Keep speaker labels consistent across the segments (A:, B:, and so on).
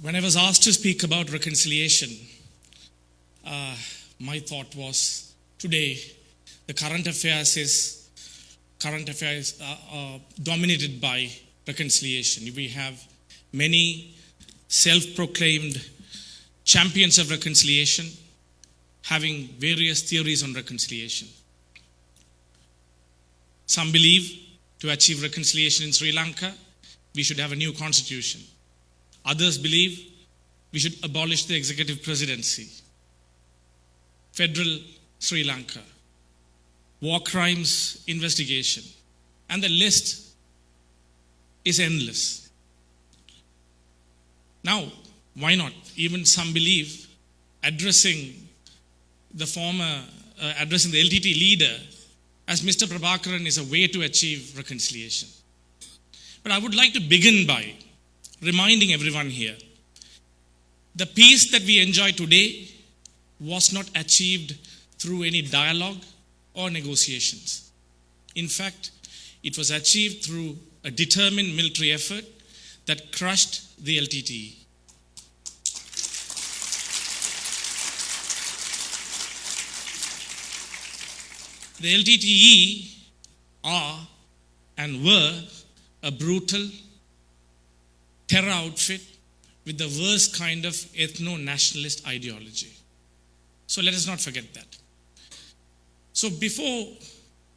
A: When I was asked to speak about reconciliation, my thought was today the current affairs are dominated by reconciliation. We have many self-proclaimed champions of reconciliation having various theories on reconciliation. Some believe to achieve reconciliation in Sri Lanka, we should have a new constitution. Others believe we should abolish the executive presidency. Federal Sri Lanka, war crimes investigation, and the list is endless. Now, why not? Even some believe addressing the LTT leader as Mr. Prabhakaran is a way to achieve reconciliation. But I would like to begin by reminding everyone here, the peace that we enjoy today was not achieved through any dialogue or negotiations. In fact, it was achieved through a determined military effort that crushed the LTTE. The LTTE are and were a brutal terror outfit with the worst kind of ethno-nationalist ideology. So let us not forget that. So before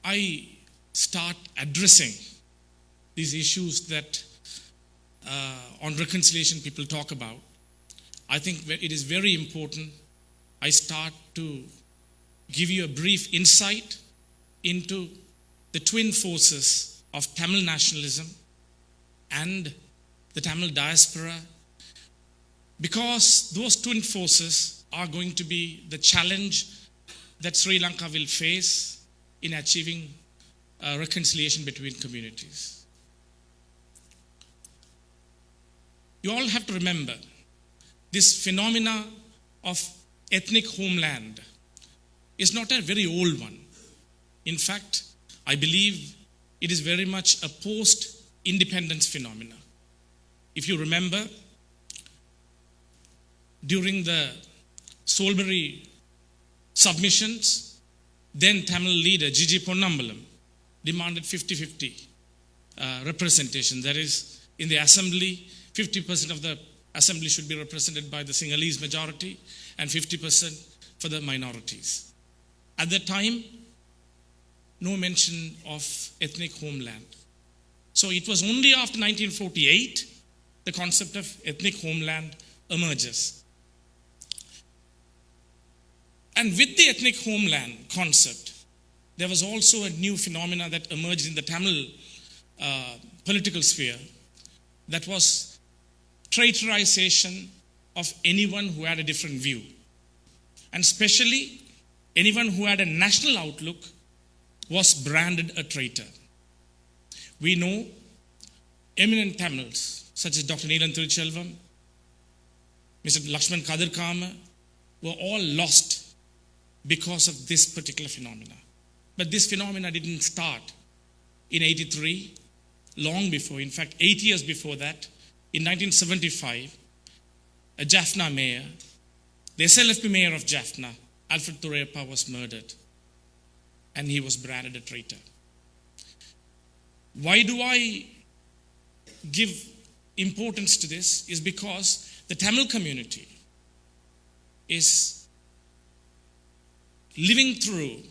A: I start addressing these issues that on reconciliation people talk about, I think it is very important I start to give you a brief insight into the twin forces of Tamil nationalism and the Tamil diaspora, because those twin forces are going to be the challenge that Sri Lanka will face in achieving reconciliation between communities. You all have to remember this phenomena of ethnic homeland is not a very old one. In fact, I believe it is very much a post-independence phenomena. If you remember, during the Solberry submissions, then Tamil leader G.G. Ponnambalam demanded 50-50 representation. That is, in the assembly, 50% of the assembly should be represented by the Sinhalese majority and 50% for the minorities. At that time, no mention of ethnic homeland. So it was only after 1948 the concept of ethnic homeland emerges. And with the ethnic homeland concept, there was also a new phenomena that emerged in the Tamil political sphere, that was traitorization of anyone who had a different view. And especially anyone who had a national outlook was branded a traitor. We know eminent Tamils such as Dr. Neelan Thiruchelvam, Mr. Lakshman Kadirkama were all lost because of this particular phenomena. But this phenomena didn't start in 83, long before. In fact, 8 years before that, in 1975, a Jaffna mayor, the SLFP mayor of Jaffna, Alfred Thureappa, was murdered, and he was branded a traitor. Why do I give importance to this? Is because the Tamil community is living through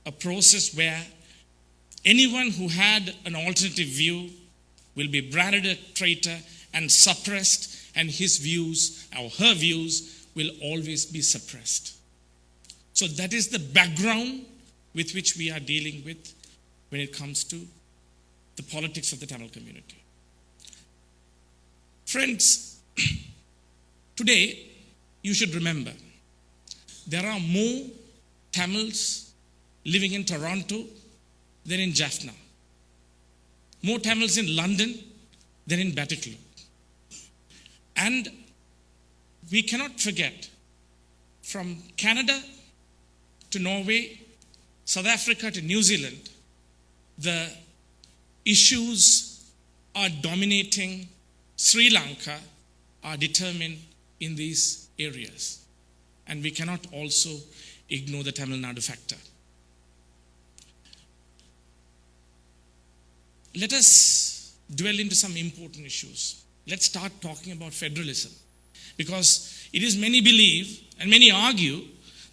A: a process where anyone who had an alternative view will be branded a traitor and suppressed, and his views or her views will always be suppressed. So that is the background with which we are dealing with when it comes to the politics of the Tamil community. Friends, today you should remember there are more Tamils living in Toronto than in Jaffna. More Tamils in London than in Batticaloop. And we cannot forget, from Canada to Norway, South Africa to New Zealand, the issues are dominating Sri Lanka are determined in these areas. And we cannot also ignore the Tamil Nadu factor. Let us dwell into some important issues. Let's start talking about federalism. Because it is many believe and many argue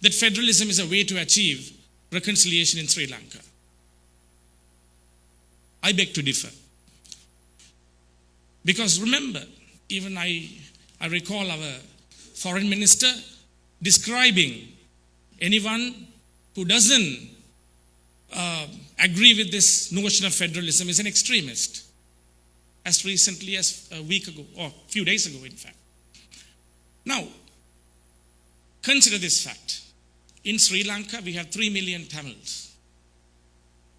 A: that federalism is a way to achieve reconciliation in Sri Lanka. I beg to differ. Because remember, even I recall our foreign minister describing anyone who doesn't agree with this notion of federalism is an extremist. As recently as a week ago, or a few days ago, in fact. Now, consider this fact. In Sri Lanka, we have 3 million Tamils.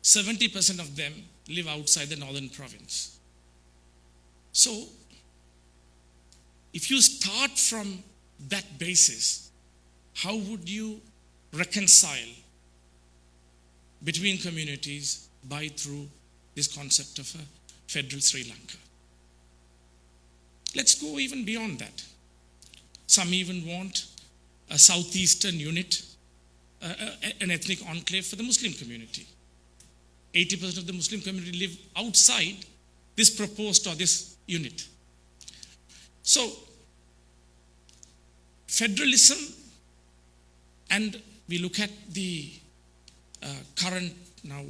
A: 70% of them live outside the northern province. So, if you start from that basis, how would you reconcile between communities through this concept of a federal Sri Lanka? Let's go even beyond that. Some even want a southeastern unit, an ethnic enclave for the Muslim community. 80% of the Muslim community live outside this proposed or this unit. So, federalism, and we look at the current, now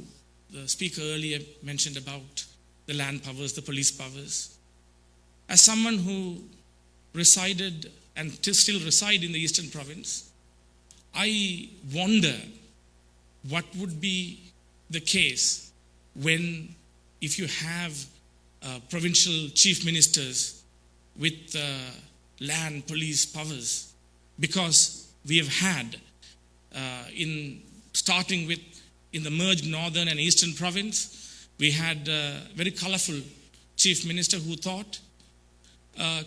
A: the speaker earlier mentioned about the land powers, the police powers. As someone who resided and still reside in the Eastern Province, I wonder what would be the case when, if you have provincial chief ministers with land police powers, because we have had starting with in the merged northern and eastern province, we had a very colorful chief minister who thought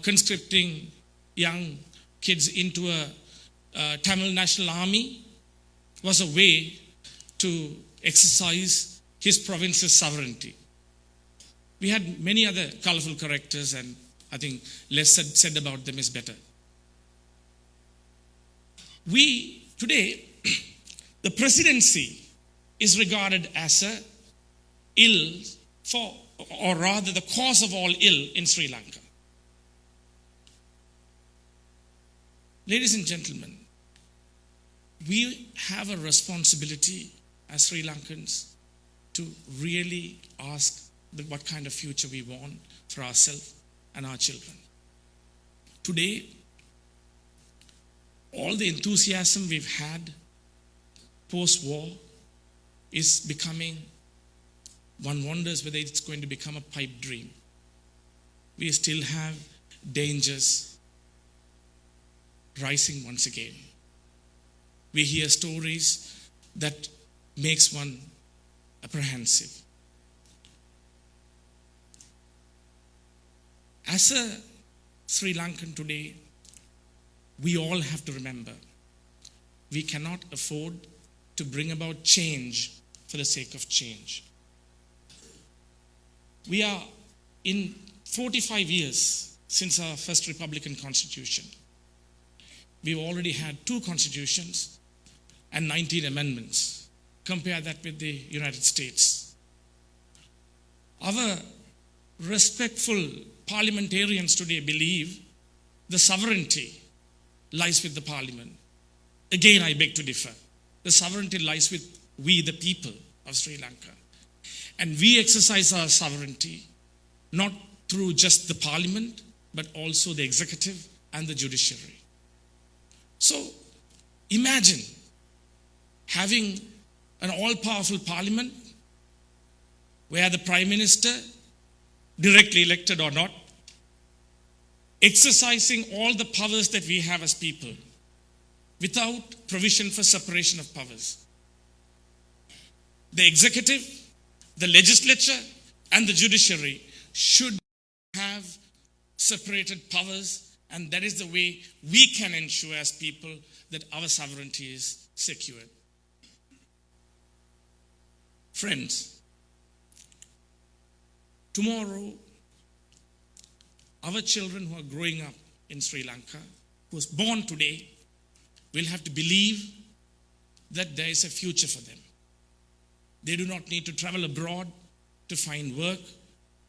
A: conscripting young kids into a Tamil National Army was a way to exercise his province's sovereignty. We had many other colorful characters, and I think less said about them is better. Today, the presidency is regarded as a ill for, or rather the cause of all ill in Sri Lanka. Ladies and gentlemen, we have a responsibility as Sri Lankans to really ask what kind of future we want for ourselves and our children. Today, all the enthusiasm we've had post-war is becoming, one wonders whether it's going to become a pipe dream. We still have dangers rising once again. We hear stories that makes one apprehensive. As a Sri Lankan today, we all have to remember, we cannot afford to bring about change for the sake of change. We are in 45 years since our first Republican Constitution. We've already had 2 constitutions and 19 amendments. Compare that with the United States. Our respectful parliamentarians today believe the sovereignty lies with the parliament. Again, I beg to differ. The sovereignty lies with we, the people of Sri Lanka. And we exercise our sovereignty not through just the parliament, but also the executive and the judiciary. So imagine having an all-powerful parliament where the prime minister, directly elected or not, exercising all the powers that we have as people without provision for separation of powers. The executive, the legislature, and the judiciary should have separated powers, and that is the way we can ensure as people that our sovereignty is secured. Friends, tomorrow, our children who are growing up in Sri Lanka who was born today will have to believe that there is a future for them. They do not need to travel abroad to find work,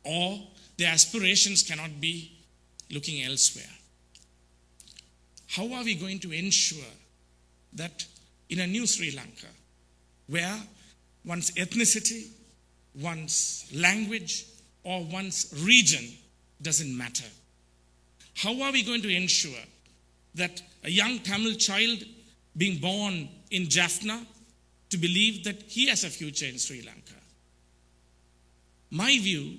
A: or their aspirations cannot be looking elsewhere. How are we going to ensure that in a new Sri Lanka, where one's ethnicity, one's language, or one's region doesn't matter? How are we going to ensure that a young Tamil child being born in Jaffna to believe that he has a future in Sri Lanka? My view,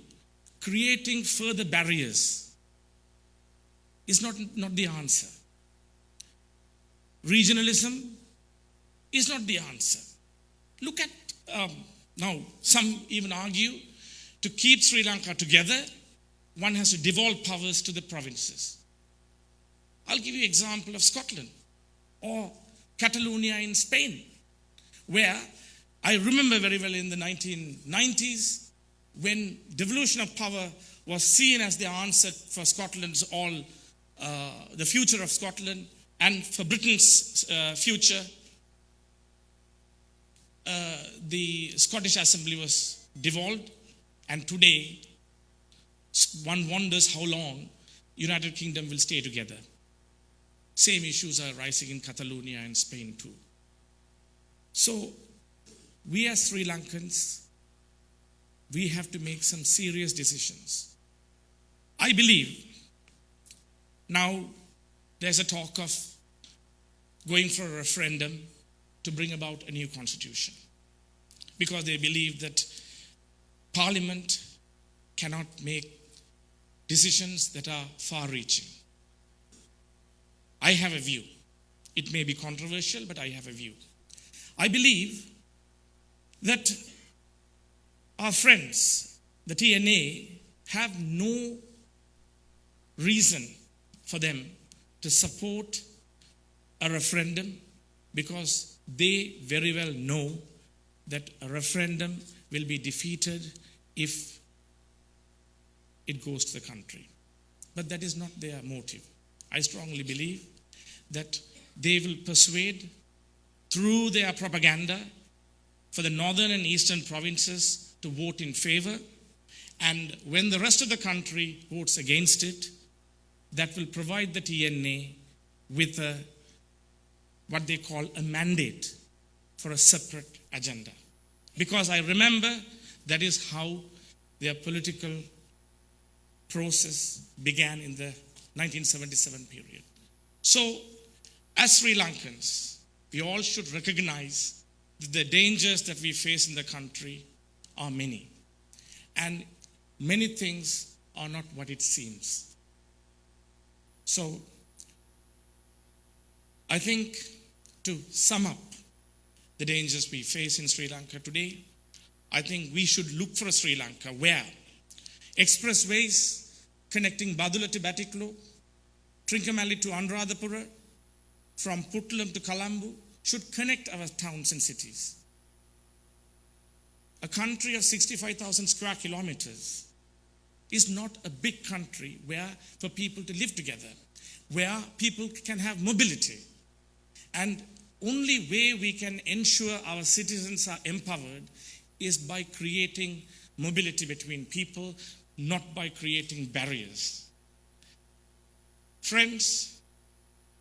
A: creating further barriers is not the answer. Regionalism is not the answer. Look at, now some even argue, to keep Sri Lanka together, one has to devolve powers to the provinces. I'll give you an example of Scotland or Catalonia in Spain, where I remember very well in the 1990s when devolution of power was seen as the answer for Scotland's the future of Scotland and for Britain's future. The Scottish Assembly was devolved, and today one wonders how long United Kingdom will stay together. Same issues are rising in Catalonia and Spain too. So we as Sri Lankans, we have to make some serious decisions. I believe now there's a talk of going for a referendum to bring about a new constitution, because they believe that Parliament cannot make decisions that are far-reaching. I have a view. It may be controversial, but I have a view. I believe that our friends, the TNA, have no reason for them to support a referendum, because they very well know that a referendum will be defeated if it goes to the country. But that is not their motive. I strongly believe that they will persuade through their propaganda for the northern and eastern provinces to vote in favor, and when the rest of the country votes against it, that will provide the TNA with what they call a mandate for a separate agenda. Because I remember that is how their political process began in the 1977 period. So, as Sri Lankans, we all should recognize that the dangers that we face in the country are many. And many things are not what it seems. So, I think to sum up the dangers we face in Sri Lanka today, I think we should look for a Sri Lanka where expressways connecting Badula to Batiklo, Trincomalee to Anuradhapura, from Puttalam to Colombo should connect our towns and cities. A country of 65,000 square kilometers is not a big country where for people to live together, where people can have mobility. And only way we can ensure our citizens are empowered is by creating mobility between people, not by creating barriers. Friends,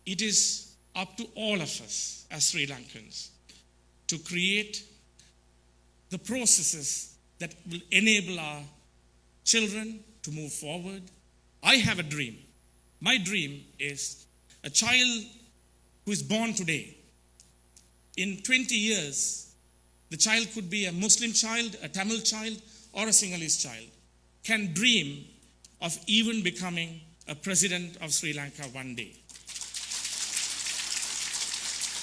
A: it is up to all of us as Sri Lankans to create the processes that will enable our children to move forward. I have a dream. My dream is a child who is born today. In 20 years, the child could be a Muslim child, a Tamil child, or a Sinhalese child, can dream of even becoming a president of Sri Lanka one day.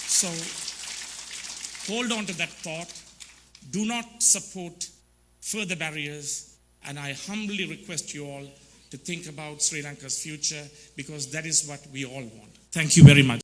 A: So, hold on to that thought. Do not support further barriers, and I humbly request you all to think about Sri Lanka's future, because that is what we all want. Thank you very much.